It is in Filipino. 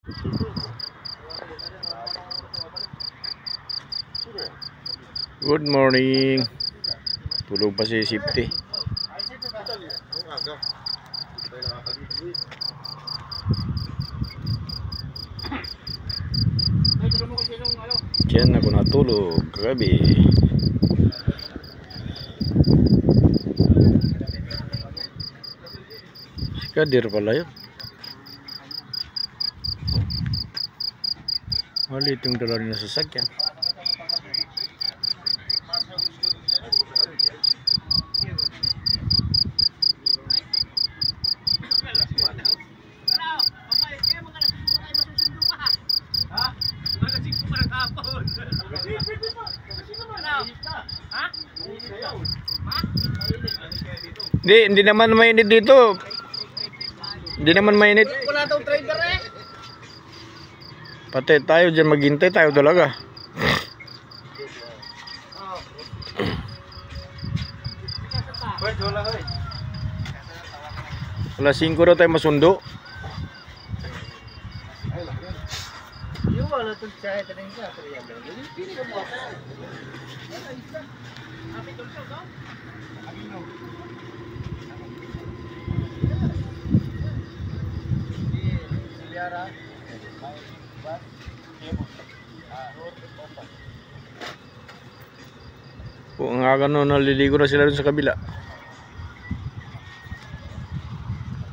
Good morning. Tulog pa si Safety. Diyan ako natulog kagabi. Si Kadir pala yun. Malit yung dala rin na sasakyan. Hindi naman mainit dito. Hindi naman mainit. Wala daw trader eh. Pati tayo dyan maghintay tayo talaga. Alas 5 daw tayo masundo. Yung wala ito siya ito rin siya. Pili ka mo. Kung nga gano'n naliligo na sila dun sa kabila.